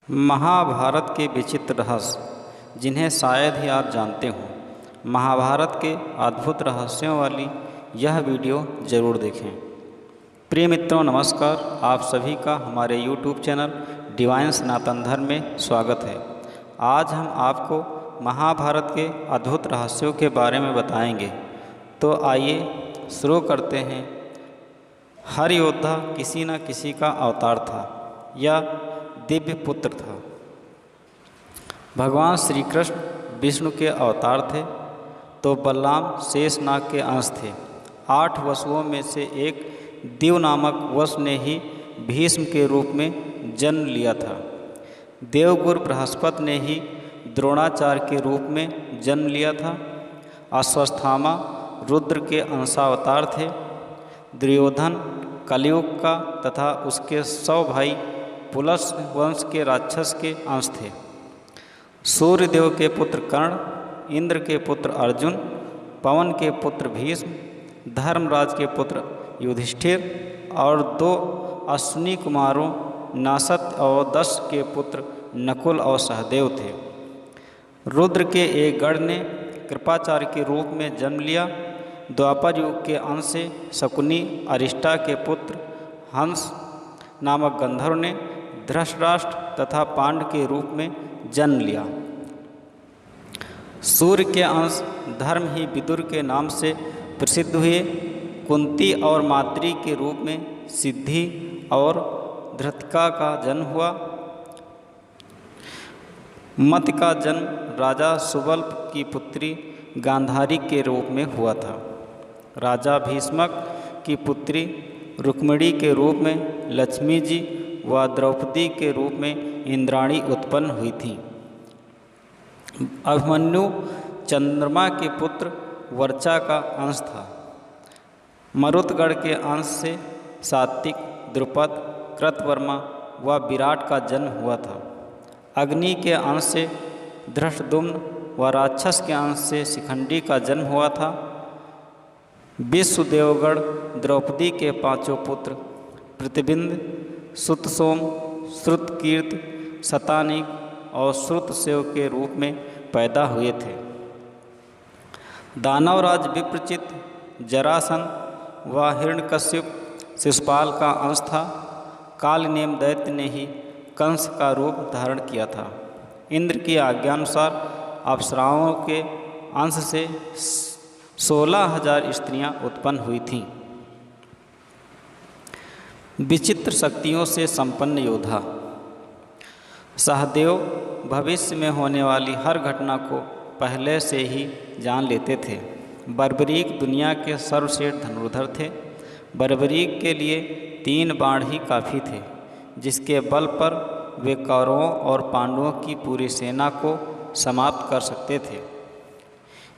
महाभारत के विचित्र रहस्य जिन्हें शायद ही आप जानते हों। महाभारत के अद्भुत रहस्यों वाली यह वीडियो ज़रूर देखें। प्रिय मित्रों नमस्कार, आप सभी का हमारे YouTube चैनल डिवाइन सनातन धर्म में स्वागत है। आज हम आपको महाभारत के अद्भुत रहस्यों के बारे में बताएंगे। तो आइए शुरू करते हैं। हर योद्धा किसी न किसी का अवतार था या दिव्य पुत्र था। भगवान श्री कृष्ण विष्णु के अवतार थे तो बलराम शेषनाग के अंश थे। 8 वसुओं में से एक दिव नामक वसु ने ही भीष्म के रूप में जन्म लिया था। देवगुरु बृहस्पति ने ही द्रोणाचार्य के रूप में जन्म लिया था। अश्वत्थामा रुद्र के अंशावतार थे। दुर्योधन कलयुग का तथा उसके 100 भाई पुलस वंश के राक्षस के अंश थे। सूर्यदेव के पुत्र कर्ण, इंद्र के पुत्र अर्जुन, पवन के पुत्र भीष्म, धर्मराज के पुत्र युधिष्ठिर और 2 अश्विनी कुमारों नासत और दश के पुत्र नकुल और सहदेव थे। रुद्र के एक गण ने कृपाचार्य के रूप में जन्म लिया। द्वापर युग के अंश से शकुनी अरिष्टा के पुत्र हंस नामक गंधर्व ने धृतराष्ट्र तथा पांडु के रूप में जन्म लिया। सूर्य के अंश धर्म ही विदुर के नाम से प्रसिद्ध हुए। कुंती और माद्री के रूप में सिद्धि और धृतिका का जन्म हुआ। मत का जन्म राजा सुबल की पुत्री गांधारी के रूप में हुआ था। राजा भीष्मक की पुत्री रुक्मिणी के रूप में लक्ष्मी जी व द्रौपदी के रूप में इंद्राणी उत्पन्न हुई थी। अभिमन्यु चंद्रमा के पुत्र वर्चा का अंश था। मरुतगढ़ के अंश से सात्विक, द्रुपद, कृतवर्मा व विराट का जन्म हुआ था। अग्नि के अंश से धृष्टद्युम्न व राक्षस के अंश से शिखंडी का जन्म हुआ था। विश्वदेवगढ़ द्रौपदी के 5 पुत्र प्रतिबिंद, श्रुतसोम, श्रुतकीर्त, शतानीक और श्रुतसेव के रूप में पैदा हुए थे। दानवराज विप्रचित, जरासंध व हिरण्यकश्यप शिशुपाल का अंश था। कालनेम दैत्य ने ही कंस का रूप धारण किया था। इंद्र की आज्ञानुसार अप्सराओं के अंश से 16,000 स्त्रियां उत्पन्न हुई थीं। विचित्र शक्तियों से संपन्न योद्धा सहदेव भविष्य में होने वाली हर घटना को पहले से ही जान लेते थे। बर्बरीक दुनिया के सर्वश्रेष्ठ धनुर्धर थे। बर्बरीक के लिए 3 बाण ही काफ़ी थे, जिसके बल पर वे कौरवों और पांडवों की पूरी सेना को समाप्त कर सकते थे।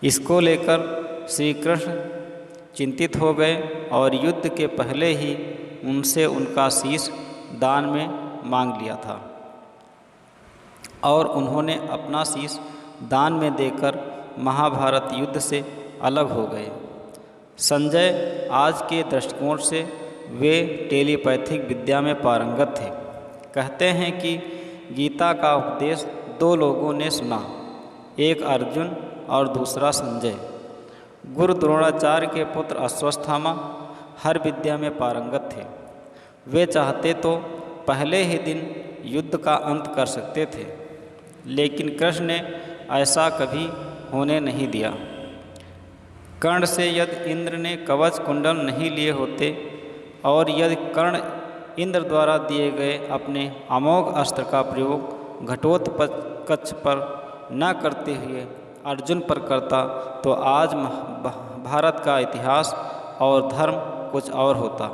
इसको लेकर श्री कृष्ण चिंतित हो गए और युद्ध के पहले ही उनसे उनका शीश दान में मांग लिया था और उन्होंने अपना शीश दान में देकर महाभारत युद्ध से अलग हो गए। संजय आज के दृष्टिकोण से वे टेलीपैथिक विद्या में पारंगत थे। कहते हैं कि गीता का उपदेश 2 लोगों ने सुना, एक अर्जुन और दूसरा संजय। गुरु द्रोणाचार्य के पुत्र अश्वत्थामा हर विद्या में पारंगत थे। वे चाहते तो पहले ही दिन युद्ध का अंत कर सकते थे, लेकिन कृष्ण ने ऐसा कभी होने नहीं दिया। कर्ण से यदि इंद्र ने कवच कुंडल नहीं लिए होते और यदि कर्ण इंद्र द्वारा दिए गए अपने अमोघ अस्त्र का प्रयोग घटोत्कच पर न करते हुए अर्जुन पर करता तो आज भारत का इतिहास और धर्म कुछ और होता।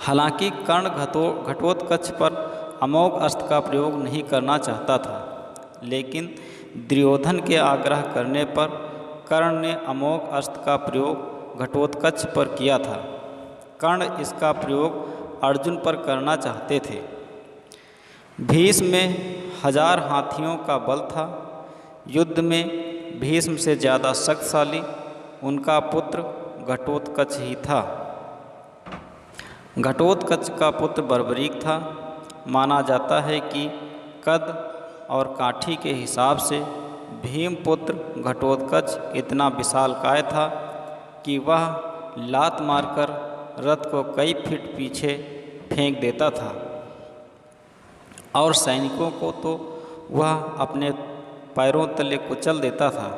हालांकि कर्ण घटोत्कच पर अमोघ अस्त्र का प्रयोग नहीं करना चाहता था, लेकिन दुर्योधन के आग्रह करने पर कर्ण ने अमोघ अस्त्र का प्रयोग घटोत्कच पर किया था। कर्ण इसका प्रयोग अर्जुन पर करना चाहते थे। भीष्म में 1000 हाथियों का बल था। युद्ध में भीष्म से ज़्यादा शक्तिशाली उनका पुत्र घटोत्कच ही था। घटोत्कच का पुत्र बर्बरीक था। माना जाता है कि कद और काठी के हिसाब से भीमपुत्र घटोत्कच इतना विशालकाय था कि वह लात मारकर रथ को कई फीट पीछे फेंक देता था और सैनिकों को तो वह अपने पैरों तले कुचल देता था।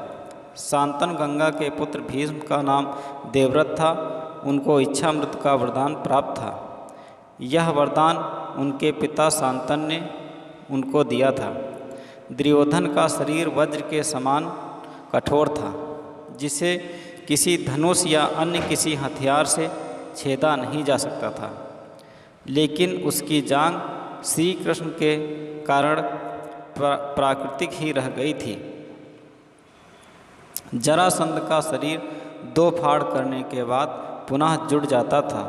शांतनु गंगा के पुत्र भीष्म का नाम देवव्रत था। उनको इच्छा मृत्यु का वरदान प्राप्त था। यह वरदान उनके पिता शांतनु ने उनको दिया था। दुर्योधन का शरीर वज्र के समान कठोर था, जिसे किसी धनुष या अन्य किसी हथियार से छेदा नहीं जा सकता था, लेकिन उसकी जांग श्री कृष्ण के कारण प्राकृतिक ही रह गई थी। जरासंध का शरीर 2 फाड़ करने के बाद पुनः जुड़ जाता था।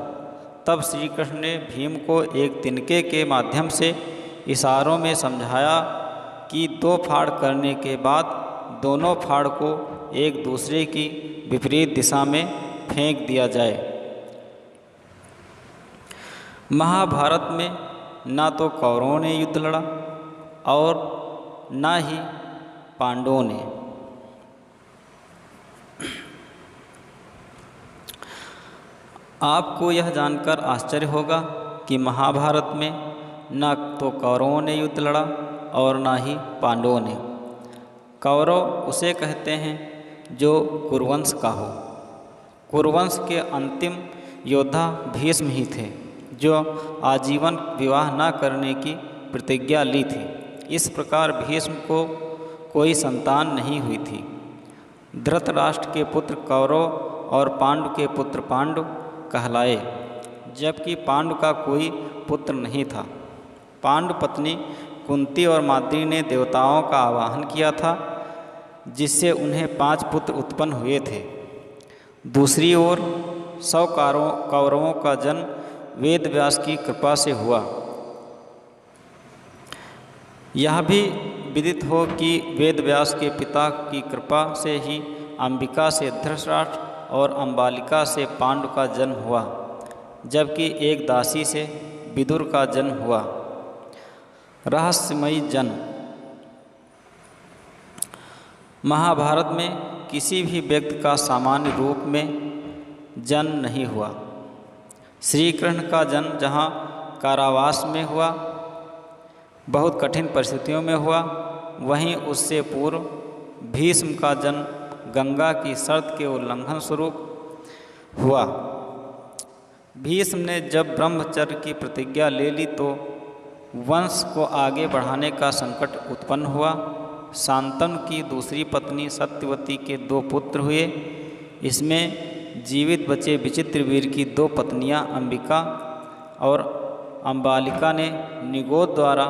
तब श्री कृष्ण ने भीम को एक तिनके के माध्यम से इशारों में समझाया कि 2 फाड़ करने के बाद दोनों फाड़ को एक दूसरे की विपरीत दिशा में फेंक दिया जाए। महाभारत में ना तो कौरवों ने युद्ध लड़ा और ना ही पांडवों ने। आपको यह जानकर आश्चर्य होगा कि महाभारत में न तो कौरवों ने युद्ध लड़ा और ना ही पांडवों ने। कौरव उसे कहते हैं जो कुरुवंश का हो। कुरुवंश के अंतिम योद्धा भीष्म ही थे, जो आजीवन विवाह न करने की प्रतिज्ञा ली थी। इस प्रकार भीष्म को कोई संतान नहीं हुई थी। धृतराष्ट्र के पुत्र कौरव और पांडु के पुत्र पांडु कहलाए, जबकि पांडु का कोई पुत्र नहीं था। पांडु पत्नी कुंती और माद्री ने देवताओं का आवाहन किया था, जिससे उन्हें 5 पुत्र उत्पन्न हुए थे। दूसरी ओर 100 कौरवों का जन्म वेद व्यास की कृपा से हुआ। यह भी विदित हो कि वेद व्यास के पिता की कृपा से ही अंबिका से धृतराष्ट्र और अंबालिका से पांडु का जन्म हुआ, जबकि एक दासी से विदुर का जन्म हुआ। रहस्यमयी जन्म। महाभारत में किसी भी व्यक्ति का सामान्य रूप में जन्म नहीं हुआ। श्री कृष्ण का जन्म जहाँ कारावास में हुआ, बहुत कठिन परिस्थितियों में हुआ, वहीं उससे पूर्व भीष्म का जन्म गंगा की शर्त के उल्लंघन स्वरूप हुआ। भीष्म ने जब ब्रह्मचर्य की प्रतिज्ञा ले ली तो वंश को आगे बढ़ाने का संकट उत्पन्न हुआ। शांतनु की दूसरी पत्नी सत्यवती के 2 पुत्र हुए। इसमें जीवित बचे विचित्रवीर की 2 पत्नियां अंबिका और अंबालिका ने निगोद द्वारा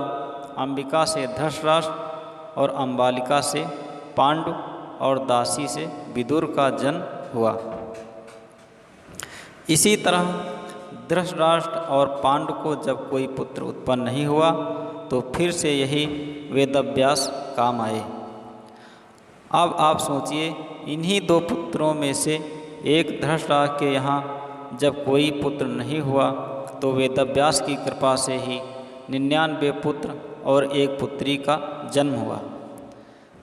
अंबिका से धृतराष्ट्र और अंबालिका से पांडु और दासी से विदुर का जन्म हुआ। इसी तरह धृतराष्ट्र और पांडु को जब कोई पुत्र उत्पन्न नहीं हुआ तो फिर से यही वेदव्यास काम आए। अब आप सोचिए, इन्हीं 2 पुत्रों में से एक धृतराष्ट्र के यहाँ जब कोई पुत्र नहीं हुआ तो वेदव्यास की कृपा से ही 99 पुत्र और 1 पुत्री का जन्म हुआ।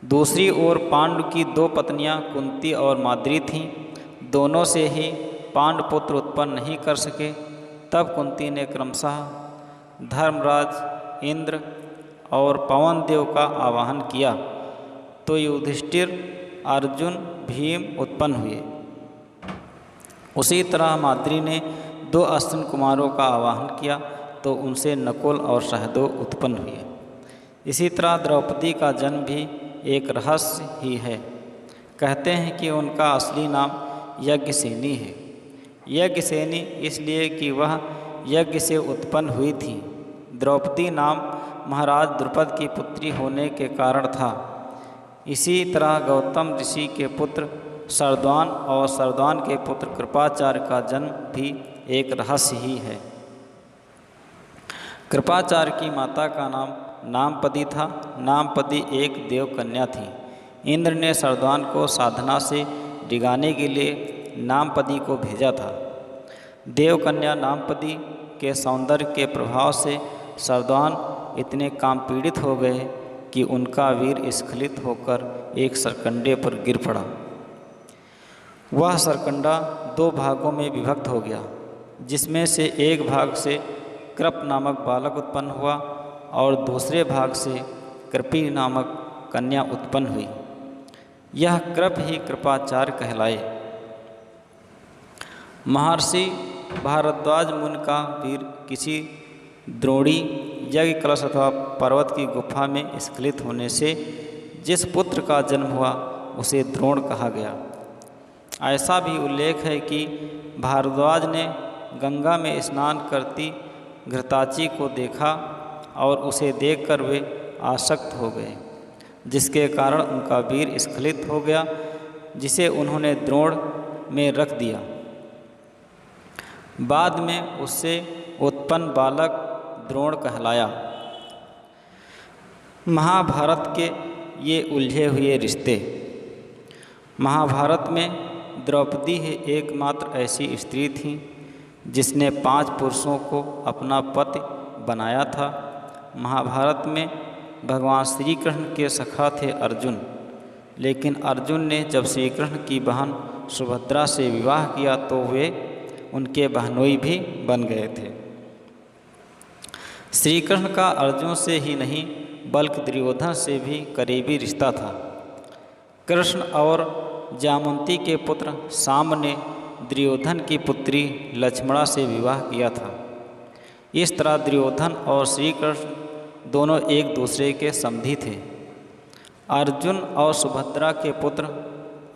दूसरी ओर पांडु की 2 पत्नियां कुंती और माद्री थीं। दोनों से ही पांडु पुत्र उत्पन्न नहीं कर सके। तब कुंती ने क्रमशः धर्मराज, इंद्र और पवन देव का आवाहन किया तो युधिष्ठिर, अर्जुन, भीम उत्पन्न हुए। उसी तरह माद्री ने 2 अश्विन कुमारों का आवाहन किया तो उनसे नकुल और सहदेव उत्पन्न हुए। इसी तरह द्रौपदी का जन्म भी एक रहस्य ही है। कहते हैं कि उनका असली नाम यज्ञसेनी है। यज्ञसेनी इसलिए कि वह यज्ञ से उत्पन्न हुई थी। द्रौपदी नाम महाराज द्रुपद की पुत्री होने के कारण था। इसी तरह गौतम ऋषि के पुत्र सरद्वान और सरद्वान के पुत्र कृपाचार्य का जन्म भी एक रहस्य ही है। कृपाचार्य की माता का नाम नामपदी था। नामपदी एक देव कन्या थी। इंद्र ने सरद्वान को साधना से डिगाने के लिए नामपदी को भेजा था। देव कन्या नामपदी के सौंदर्य के प्रभाव से सावधान इतने काम पीड़ित हो गए कि उनका वीर स्खलित होकर एक सरकंडे पर गिर पड़ा। वह सरकंडा 2 भागों में विभक्त हो गया, जिसमें से एक भाग से कृप नामक बालक उत्पन्न हुआ और दूसरे भाग से कृपी नामक कन्या उत्पन्न हुई। यह कृप ही कृपाचार्य कहलाए। महर्षि भारद्वाज मुनि का वीर किसी द्रोणी यज्ञ कलश अथवा पर्वत की गुफा में स्खलित होने से जिस पुत्र का जन्म हुआ उसे द्रोण कहा गया। ऐसा भी उल्लेख है कि भारद्वाज ने गंगा में स्नान करती घृताची को देखा और उसे देखकर वे आसक्त हो गए, जिसके कारण उनका वीर स्खलित हो गया, जिसे उन्होंने द्रोण में रख दिया। बाद में उससे उत्पन्न बालक द्रोण कहलाया। महाभारत के ये उलझे हुए रिश्ते। महाभारत में द्रौपदी ही एकमात्र ऐसी स्त्री थी जिसने 5 पुरुषों को अपना पति बनाया था। महाभारत में भगवान श्री कृष्ण के सखा थे अर्जुन, लेकिन अर्जुन ने जब श्री कृष्ण की बहन सुभद्रा से विवाह किया तो वे उनके बहनोई भी बन गए थे। श्री कृष्ण का अर्जुन से ही नहीं बल्कि दुर्योधन से भी करीबी रिश्ता था। कृष्ण और जामवंती के पुत्र साम्ब ने दुर्योधन की पुत्री लक्ष्मणा से विवाह किया था। इस तरह दुर्योधन और श्री कृष्ण दोनों एक दूसरे के समधी थे। अर्जुन और सुभद्रा के पुत्र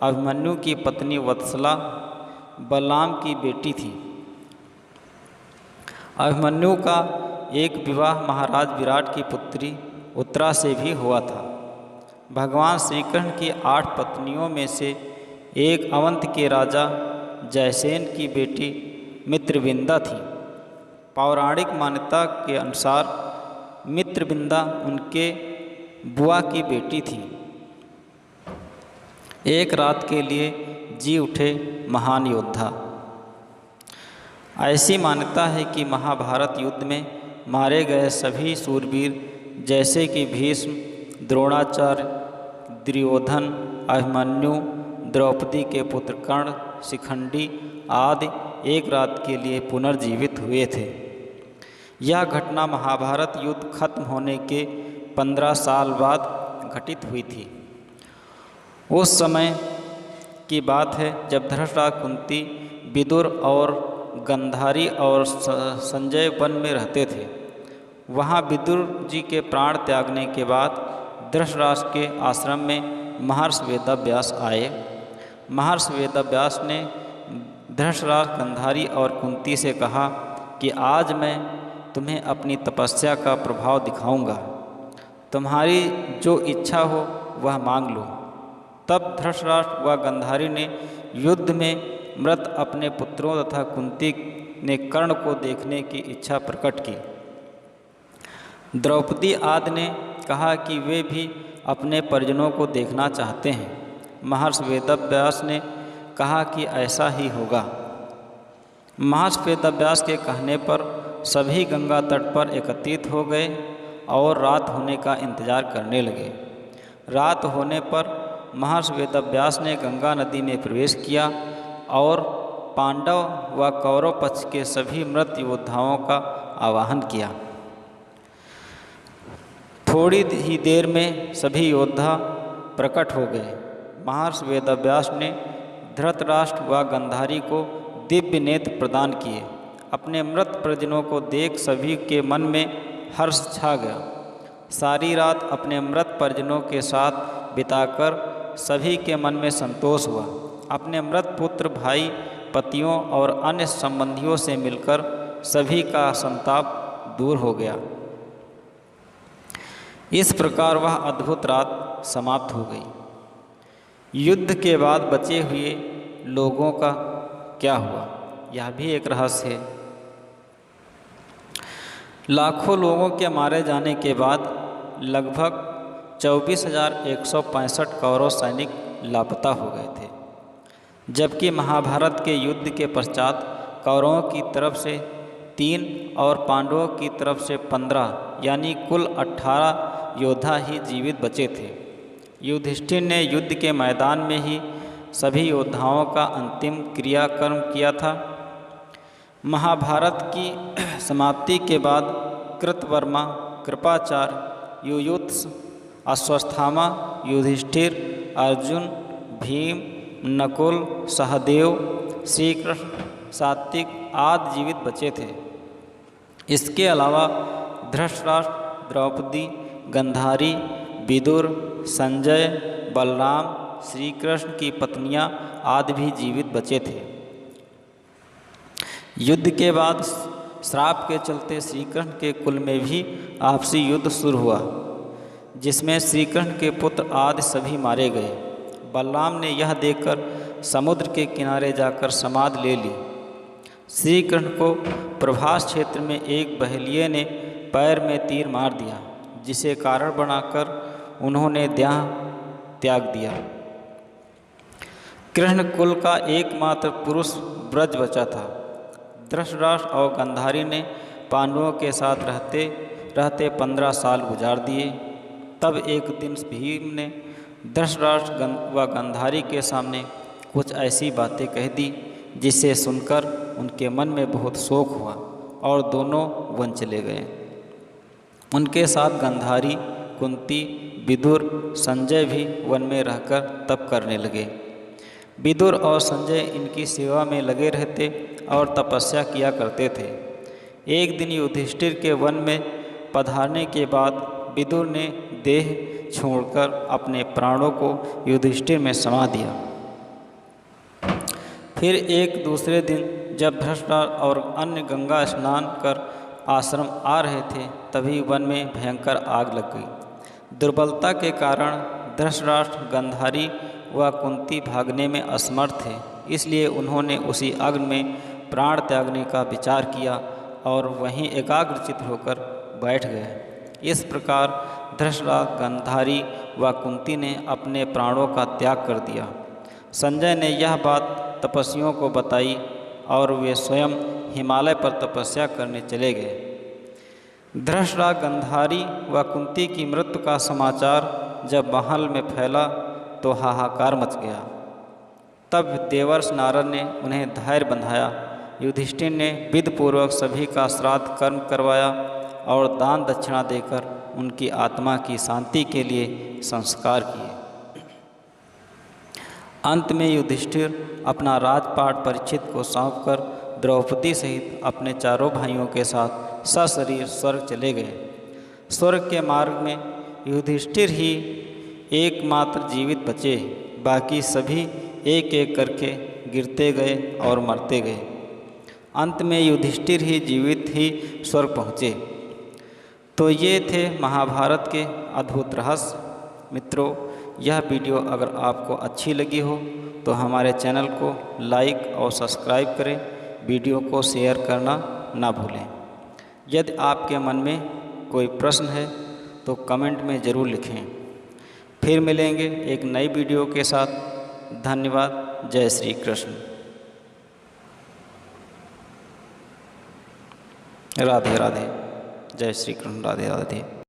अभिमन्यु की पत्नी वत्सला बलराम की बेटी थी। अभिमन्यु का एक विवाह महाराज विराट की पुत्री उत्तरा से भी हुआ था। भगवान श्री कृष्ण की 8 पत्नियों में से एक अवंत के राजा जयसेन की बेटी मित्रविंदा थी। पौराणिक मान्यता के अनुसार मित्रविंदा उनके बुआ की बेटी थी। एक रात के लिए जी उठे महान योद्धा। ऐसी मान्यता है कि महाभारत युद्ध में मारे गए सभी सूरवीर जैसे कि भीष्म, द्रोणाचार्य, दुर्योधन, अभिमन्यु, द्रौपदी के पुत्र कर्ण, शिखंडी आदि एक रात के लिए पुनर्जीवित हुए थे। यह घटना महाभारत युद्ध खत्म होने के 15 साल बाद घटित हुई थी। उस समय की बात है जब धृतराष्ट्र, कुंती, विदुर और गंधारी और संजय वन में रहते थे। वहाँ विदुर जी के प्राण त्यागने के बाद धृतराष्ट्र के आश्रम में महर्षि वेदव्यास आए। महर्षि वेदव्यास ने धृतराष्ट्र, गंधारी और कुंती से कहा कि आज मैं तुम्हें अपनी तपस्या का प्रभाव दिखाऊंगा। तुम्हारी जो इच्छा हो वह मांग लो। तब धृतराष्ट्र व गंधारी ने युद्ध में मृत अपने पुत्रों तथा कुंती ने कर्ण को देखने की इच्छा प्रकट की। द्रौपदी आदि ने कहा कि वे भी अपने परिजनों को देखना चाहते हैं। महर्षि वेदव्यास ने कहा कि ऐसा ही होगा। महर्षि वेदव्यास के कहने पर सभी गंगा तट पर एकत्रित हो गए और रात होने का इंतजार करने लगे। रात होने पर महर्षि वेदव्यास ने गंगा नदी में प्रवेश किया और पांडव व कौरव पक्ष के सभी मृत योद्धाओं का आवाहन किया। थोड़ी ही देर में सभी योद्धा प्रकट हो गए। महर्षि वेदव्यास ने धृतराष्ट्र व गंधारी को दिव्य नेत्र प्रदान किए। अपने मृत परिजनों को देख सभी के मन में हर्ष छा गया। सारी रात अपने मृत परिजनों के साथ बिताकर सभी के मन में संतोष हुआ। अपने मृत पुत्र, भाई, पतियों और अन्य संबंधियों से मिलकर सभी का संताप दूर हो गया। इस प्रकार वह अद्भुत रात समाप्त हो गई। युद्ध के बाद बचे हुए लोगों का क्या हुआ, यह भी एक रहस्य है। लाखों लोगों के मारे जाने के बाद लगभग 24,165 कौरव सैनिक लापता हो गए थे, जबकि महाभारत के युद्ध के पश्चात कौरवों की तरफ से 3 और पांडवों की तरफ से 15 यानी कुल 18 योद्धा ही जीवित बचे थे। युधिष्ठिर ने युद्ध के मैदान में ही सभी योद्धाओं का अंतिम क्रियाकर्म किया था। महाभारत की समाप्ति के बाद कृतवर्मा, कृपाचार्य, युयुत्स, अश्वत्थामा, युधिष्ठिर, अर्जुन, भीम, नकुल, सहदेव, श्री कृष्ण, सात्विक आदि जीवित बचे थे। इसके अलावा धृतराष्ट्र, द्रौपदी, गंधारी, विदुर, संजय, बलराम, श्री कृष्ण की पत्नियां आदि भी जीवित बचे थे। युद्ध के बाद श्राप के चलते श्री कृष्ण के कुल में भी आपसी युद्ध शुरू हुआ, जिसमें श्री कृष्ण के पुत्र आदि सभी मारे गए। बलराम ने यह देखकर समुद्र के किनारे जाकर समाधि ले ली। श्री कृष्ण को प्रभास क्षेत्र में एक बहेलिये ने पैर में तीर मार दिया, जिसे कारण बनाकर उन्होंने देह त्याग दिया। कृष्ण कुल का एकमात्र पुरुष ब्रज बचा था। धृतराष्ट्र और गंधारी ने पांडवों के साथ रहते रहते 15 साल गुजार दिए। तब एक दिन भीम ने धृतराष्ट्र व गंधारी के सामने कुछ ऐसी बातें कह दी, जिसे सुनकर उनके मन में बहुत शोक हुआ और दोनों वन चले गए। उनके साथ गंधारी, कुंती, विदुर, संजय भी वन में रहकर तप करने लगे। विदुर और संजय इनकी सेवा में लगे रहते और तपस्या किया करते थे। एक दिन युधिष्ठिर के वन में पधारने के बाद विदुर ने देह छोड़कर अपने प्राणों को युधिष्ठिर में समा दिया। फिर एक दूसरे दिन जब धृतराष्ट्र और अन्य गंगा स्नान कर आश्रम आ रहे थे, तभी वन में भयंकर आग लग गई। दुर्बलता के कारण धृतराष्ट्र, गंधारी व कुंती भागने में असमर्थ थे, इसलिए उन्होंने उसी अग्नि में प्राण त्यागने का विचार किया और वहीं एकाग्रचित्त होकर बैठ गए। इस प्रकार धृतराष्ट्र, गंधारी व कुंती ने अपने प्राणों का त्याग कर दिया। संजय ने यह बात तपस्वियों को बताई और वे स्वयं हिमालय पर तपस्या करने चले गए। धृतराष्ट्र, गंधारी व कुंती की मृत्यु का समाचार जब महल में फैला तो हाहाकार मच गया। तब देवर्षि नारद ने उन्हें धैर्य बंधाया। युधिष्ठिर ने विधिपूर्वक सभी का श्राद्ध कर्म करवाया और दान दक्षिणा देकर उनकी आत्मा की शांति के लिए संस्कार किए। अंत में युधिष्ठिर अपना राजपाट परीक्षित को सौंपकर द्रौपदी सहित अपने चारों भाइयों के साथ सशरीर स्वर्ग चले गए। स्वर्ग के मार्ग में युधिष्ठिर ही एकमात्र जीवित बचे, बाकी सभी एक एक करके गिरते गए और मरते गए। अंत में युधिष्ठिर ही जीवित ही स्वर्ग पहुँचे। तो ये थे महाभारत के अद्भुत रहस्य। मित्रों, यह वीडियो अगर आपको अच्छी लगी हो तो हमारे चैनल को लाइक और सब्सक्राइब करें। वीडियो को शेयर करना ना भूलें। यदि आपके मन में कोई प्रश्न है तो कमेंट में ज़रूर लिखें। फिर मिलेंगे एक नई वीडियो के साथ। धन्यवाद। जय श्री कृष्ण। राधे राधे। जय श्री कृष्ण। राधे राधे।